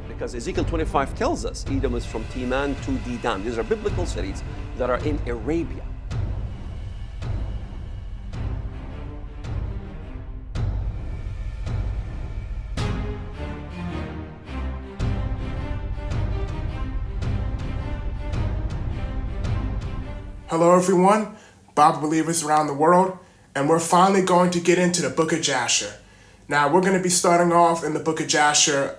Because Ezekiel 25 tells us Edom is from Teman to Dedan. These are biblical cities that are in Arabia. Hello everyone, Bible believers around the world, and we're finally going to get into the book of Jasher. Now we're going to be starting off in the book of Jasher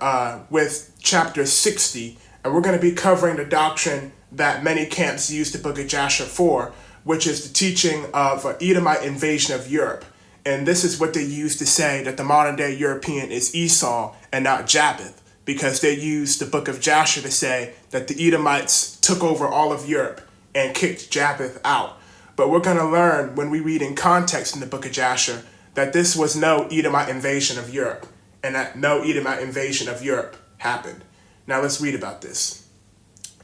with chapter 60, and we're going to be covering the doctrine that many camps use the book of Jasher for, which is the teaching of an Edomite invasion of Europe. And this is what they use to say that the modern day European is Esau and not Japheth, because they use the book of Jasher to say that the Edomites took over all of Europe and kicked Japheth out. But we're going to learn when we read in context in the book of Jasher that this was no Edomite invasion of Europe, and that no Edomite invasion of Europe happened. Now let's read about this.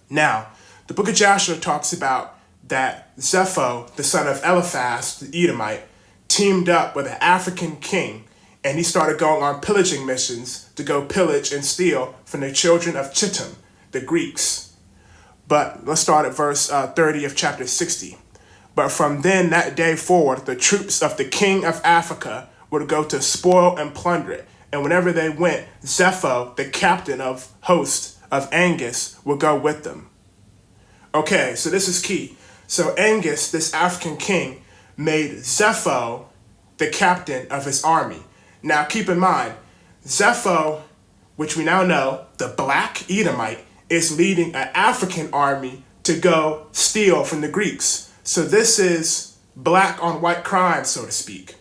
Now, the book of Jasher talks about that Zepho, the son of Eliphaz, the Edomite, teamed up with an African king, and he started going on pillaging missions to go pillage and steal from the children of Chittim, the Greeks. But let's start at verse 30 of chapter 60. But from then that day forward, the troops of the king of Africa would go to spoil and plunder it. And whenever they went, Zepho, the captain of host of Angus, would go with them. Okay, so this is key. So Angus, this African king, made Zepho the captain of his army. Now keep in mind, Zepho, which we now know, the black Edomite, is leading an African army to go steal from the Greeks. So this is black on white crime, so to speak.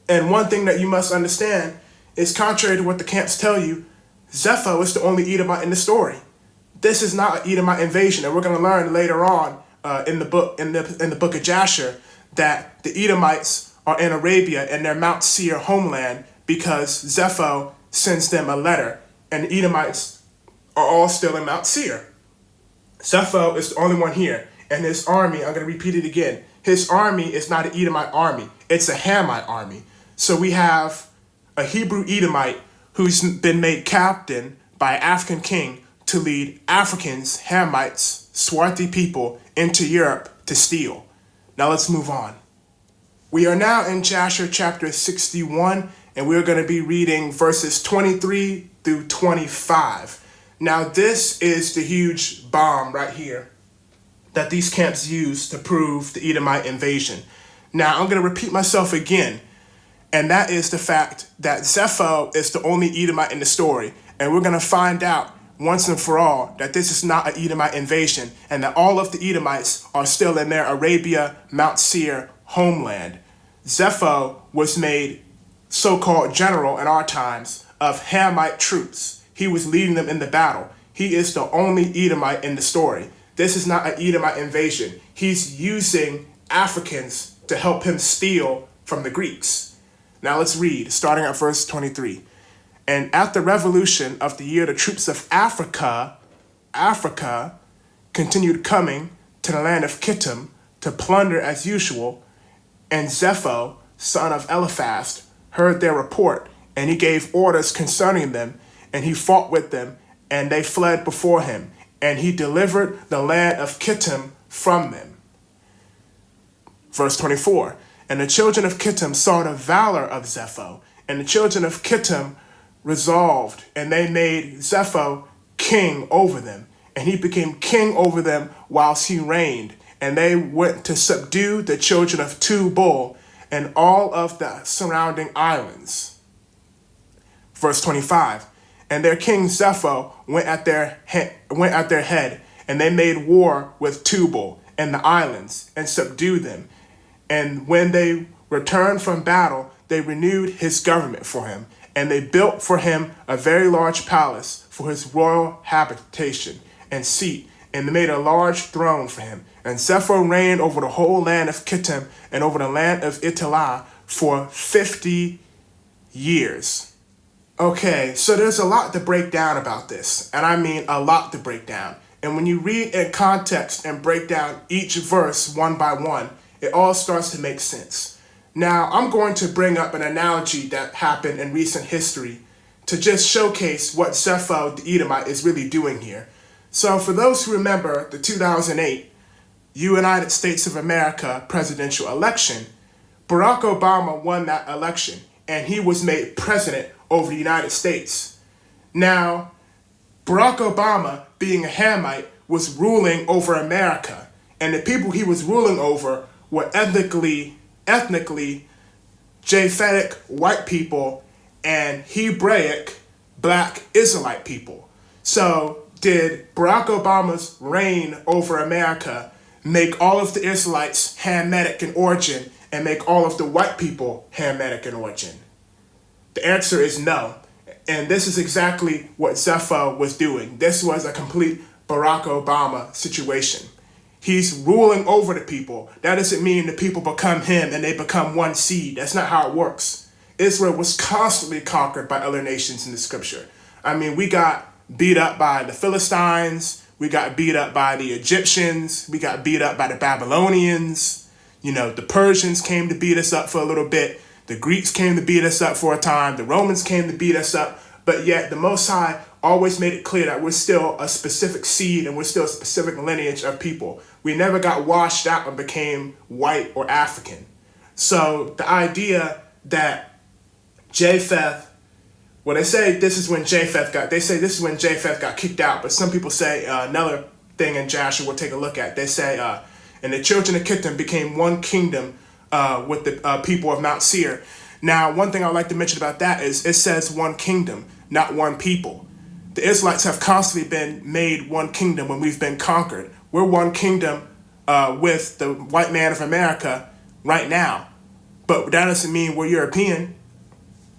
And one thing that you must understand is, contrary to what the camps tell you, Zepho is the only Edomite in the story. This is not an Edomite invasion, and we're going to learn later on in the book of Jasher that the Edomites are in Arabia and their Mount Seir homeland because Zepho sends them a letter, and the Edomites are all still in Mount Seir. Zepho is the only one here, and his army, I'm going to repeat it again, his army is not an Edomite army, it's a Hamite army. So we have a Hebrew Edomite who's been made captain by an African king to lead Africans, Hamites, swarthy people into Europe to steal. Now let's move on. We are now in Jasher chapter 61, and we're going to be reading verses 23 through 25. Now this is the huge bomb right here that these camps use to prove the Edomite invasion. Now I'm going to repeat myself again, and that is the fact that Zepho is the only Edomite in the story, and we're going to find out once and for all that this is not an Edomite invasion, and that all of the Edomites are still in their Arabia, Mount Seir homeland. Zepho was made so-called general in our times of Hamite troops. He was leading them in the battle. He is the only Edomite in the story. This is not an Edomite invasion. He's using Africans to help him steal from the Greeks. Now let's read, starting at verse 23. And at the revolution of the year, the troops of Africa continued coming to the land of Chittim to plunder as usual. And Zepho, son of Eliphaz, heard their report, and he gave orders concerning them, and he fought with them, and they fled before him, and he delivered the land of Chittim from them. Verse 24, and the children of Chittim saw the valor of Zepho, and the children of Chittim resolved, and they made Zepho king over them, and he became king over them whilst he reigned, and they went to subdue the children of Tubal and all of the surrounding islands. Verse 25, and their king Zepho went at their head, and they made war with Tubal and the islands, and subdued them. And when they returned from battle, they renewed his government for him, and they built for him a very large palace for his royal habitation and seat, and they made a large throne for him. And Zepho reigned over the whole land of Chittim and over the land of Italah for 50 years. Okay, so there's a lot to break down about this, and I mean a lot to break down. And when you read in context and break down each verse one by one, it all starts to make sense. Now, I'm going to bring up an analogy that happened in recent history to just showcase what Zepho the Edomite is really doing here. So for those who remember the 2008 United States of America presidential election, Barack Obama won that election and he was made president over the United States. Now, Barack Obama, being a Hamite, was ruling over America, and the people he was ruling over were ethnically Japhetic white people and Hebraic black Israelite people. So did Barack Obama's reign over America make all of the Israelites Hamitic in origin and make all of the white people Hamitic in origin? The answer is no. And this is exactly what Zepho was doing. This was a complete Barack Obama situation. He's ruling over the people. That doesn't mean the people become him and they become one seed. That's not how it works. Israel was constantly conquered by other nations in the scripture. I mean, we got beat up by the Philistines. We got beat up by the Egyptians. We got beat up by the Babylonians. You know, the Persians came to beat us up for a little bit. The Greeks came to beat us up for a time. The Romans came to beat us up. But yet the Most High always made it clear that we're still a specific seed and we're still a specific lineage of people. We never got washed out and became white or African. So the idea that Japheth, well, they say this is when Japheth got kicked out, but some people say another thing in Jasher we'll take a look at. They say, and the children of Kittim became one kingdom with the people of Mount Seir. Now, one thing I'd like to mention about that is it says one kingdom, not one people. The Israelites have constantly been made one kingdom when we've been conquered. We're one kingdom with the white man of America right now. But that doesn't mean we're European.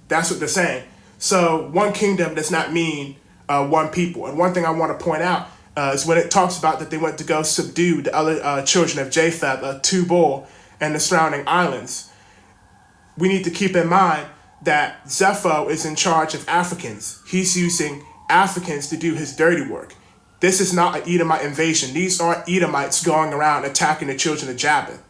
That's what they're saying. So one kingdom does not mean one people. And one thing I want to point out is when it talks about that they went to go subdue the other children of Japheth, Tubal, and the surrounding islands. We need to keep in mind that Zepho is in charge of Africans. He's using Africans to do his dirty work. This is not an Edomite invasion. These aren't Edomites going around attacking the children of Japheth.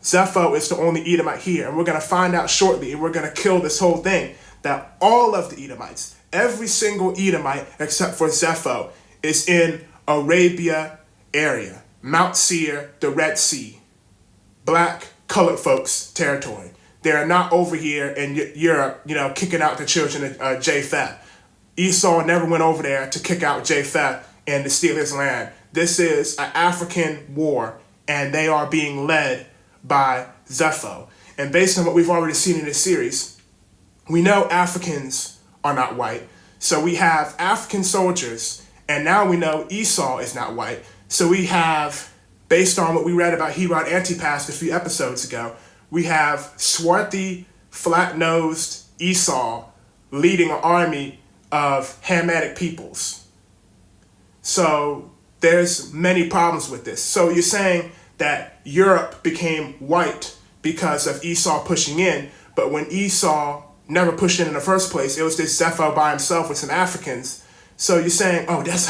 Zepho is the only Edomite here, and we're going to find out shortly, and we're going to kill this whole thing, that all of the Edomites, every single Edomite except for Zepho, is in Arabia area, Mount Seir, the Red Sea, black colored folks territory. They're not over here in Europe, kicking out the children of Japheth. Esau never went over there to kick out Japheth and to steal his land. This is an African war, and they are being led by Zepho. And based on what we've already seen in this series, we know Africans are not white. So we have African soldiers, and now we know Esau is not white. So we have, based on what we read about Herod Antipas a few episodes ago, we have swarthy, flat-nosed Esau leading an army of Hamitic peoples. So there's many problems with this. So you're saying that Europe became white because of Esau pushing in, but when Esau never pushed in the first place, it was this Zepho by himself with some Africans. So you're saying, oh, that's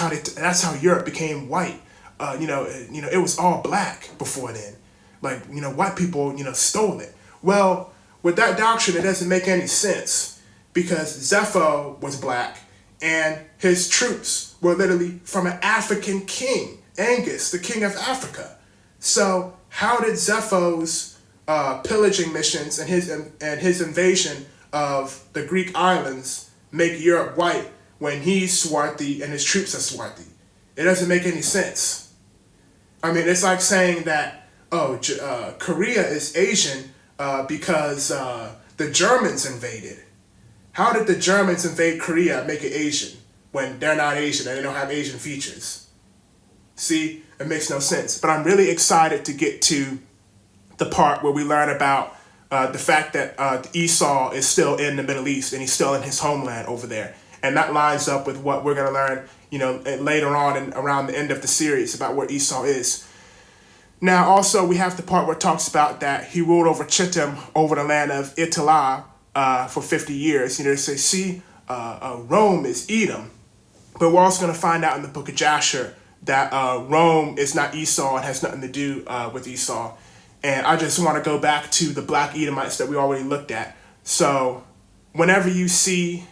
how Europe became white. It was all black before then. White people, stole it. Well, with that doctrine, it doesn't make any sense because Zepho was black and his troops were literally from an African king, Angus, the king of Africa. So how did Zepho's pillaging missions and his invasion of the Greek islands make Europe white when he's swarthy and his troops are swarthy? It doesn't make any sense. I mean, it's like saying that Korea is Asian because the Germans invaded. How did the Germans invade Korea and make it Asian when they're not Asian and they don't have Asian features? See, it makes no sense. But I'm really excited to get to the part where we learn about the fact that Esau is still in the Middle East and he's still in his homeland over there. And that lines up with what we're going to learn, later on and around the end of the series about where Esau is. Now, also, we have the part where it talks about that he ruled over Chittim, over the land of Italah, for 50 years. They say, Rome is Edom. But we're also going to find out in the book of Jasher that Rome is not Esau and has nothing to do with Esau. And I just want to go back to the black Edomites that we already looked at. So whenever you see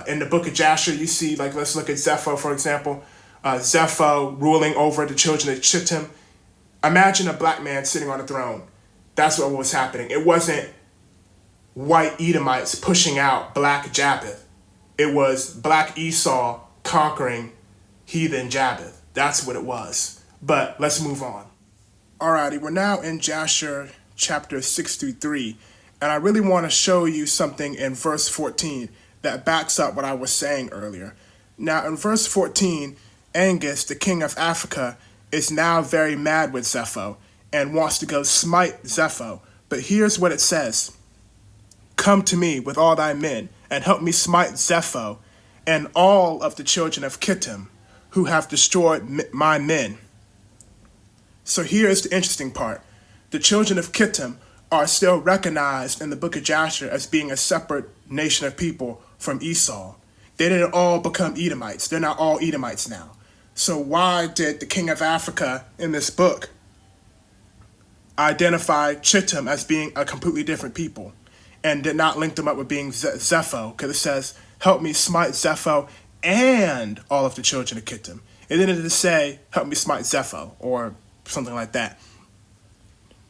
in the book of Jasher, you see, like, let's look at Zepho, for example. Zepho ruling over the children of Chittim. Imagine a black man sitting on a throne. That's what was happening. It wasn't white Edomites pushing out black Japheth. It was black Esau conquering heathen Japheth. That's what it was. But let's move on. Alrighty, we're now in Jasher chapter 6-3, and I really want to show you something in verse 14 that backs up what I was saying earlier. Now, in verse 14, Angus, the king of Africa, is now very mad with Zepho and wants to go smite Zepho. But here's what it says. Come to me with all thy men, and help me smite Zepho and all of the children of Chittim, who have destroyed my men. So here's the interesting part. The children of Chittim are still recognized in the book of Jasher as being a separate nation of people from Esau. They didn't all become Edomites. They're not all Edomites now. So why did the king of Africa in this book identify Chittim as being a completely different people and did not link them up with being Zepho? Because it says, help me smite Zepho and all of the children of Chittim. It didn't say, help me smite Zepho or something like that.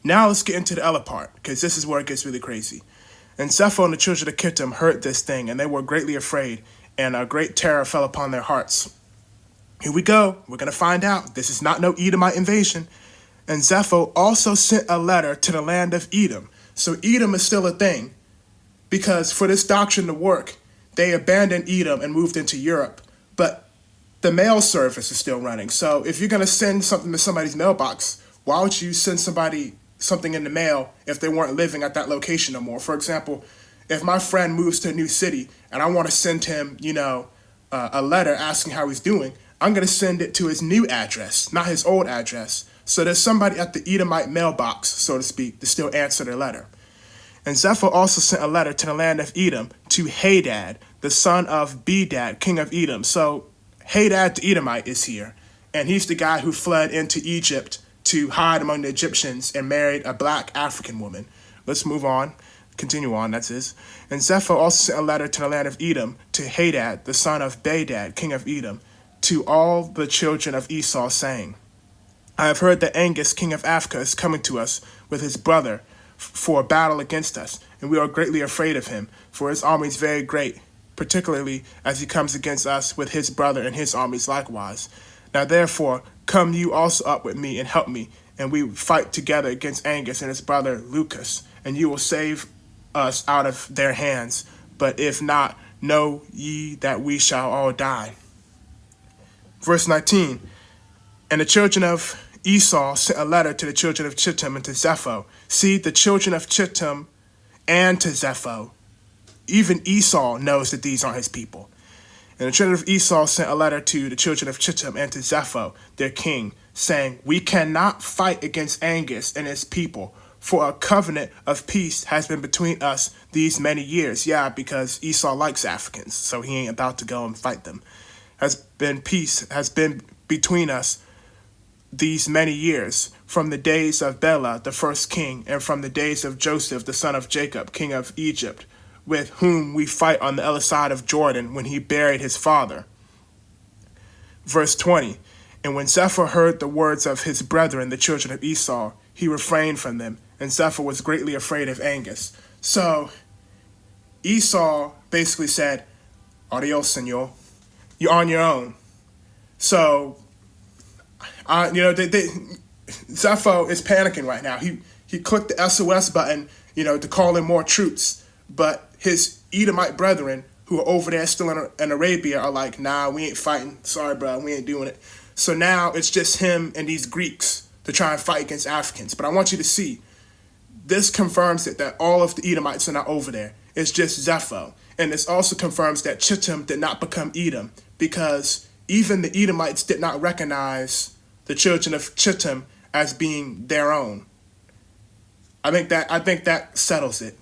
Now let's get into the other part, because this is where it gets really crazy. And Zepho and the children of Chittim heard this thing, and they were greatly afraid, and a great terror fell upon their hearts. Here we go. We're going to find out. This is not no Edomite invasion. And Zepho also sent a letter to the land of Edom. So Edom is still a thing, because for this doctrine to work, they abandoned Edom and moved into Europe. But the mail service is still running. So if you're going to send something to somebody's mailbox, why would you send somebody something in the mail if they weren't living at that location no more? For example, if my friend moves to a new city and I want to send him, a letter asking how he's doing, I'm going to send it to his new address, not his old address. So there's somebody at the Edomite mailbox, so to speak, to still answer their letter. And Zepho also sent a letter to the land of Edom to Hadad, the son of Bedad, king of Edom. So Hadad the Edomite is here, and he's the guy who fled into Egypt to hide among the Egyptians and married a black African woman. Let's move on. Continue on, that's his. And Zepho also sent a letter to the land of Edom to Hadad, the son of Bedad, king of Edom, to all the children of Esau, saying, I have heard that Angus, king of Africa, is coming to us with his brother for a battle against us, and we are greatly afraid of him, for his army is very great, particularly as he comes against us with his brother and his armies likewise. Now therefore, come you also up with me and help me, and we fight together against Angus and his brother Lucas, and you will save us out of their hands. But if not, know ye that we shall all die. Verse 19, and the children of Esau sent a letter to the children of Chittim and to Zepho. See, the children of Chittim and to Zepho. Even Esau knows that these aren't his people. And the children of Esau sent a letter to the children of Chittim and to Zepho, their king, saying, we cannot fight against Angus and his people, for a covenant of peace has been between us these many years. Yeah, because Esau likes Africans, so he ain't about to go and fight them. Peace has been between us these many years, from the days of Bela, the first king, and from the days of Joseph, the son of Jacob, king of Egypt, with whom we fight on the other side of Jordan when he buried his father. Verse 20, and when Zepho heard the words of his brethren, the children of Esau, he refrained from them, and Zepho was greatly afraid of Angus. So Esau basically said, adios, senor. You're on your own. So, Zepho is panicking right now. He clicked the SOS button, to call in more troops. But his Edomite brethren, who are over there still in Arabia, are like, nah, we ain't fighting. Sorry, bro, we ain't doing it. So now it's just him and these Greeks to try and fight against Africans. But I want you to see, this confirms it, that all of the Edomites are not over there. It's just Zepho. And this also confirms that Chittim did not become Edom, because even the Edomites did not recognize the children of Chittim as being their own. I think that settles it.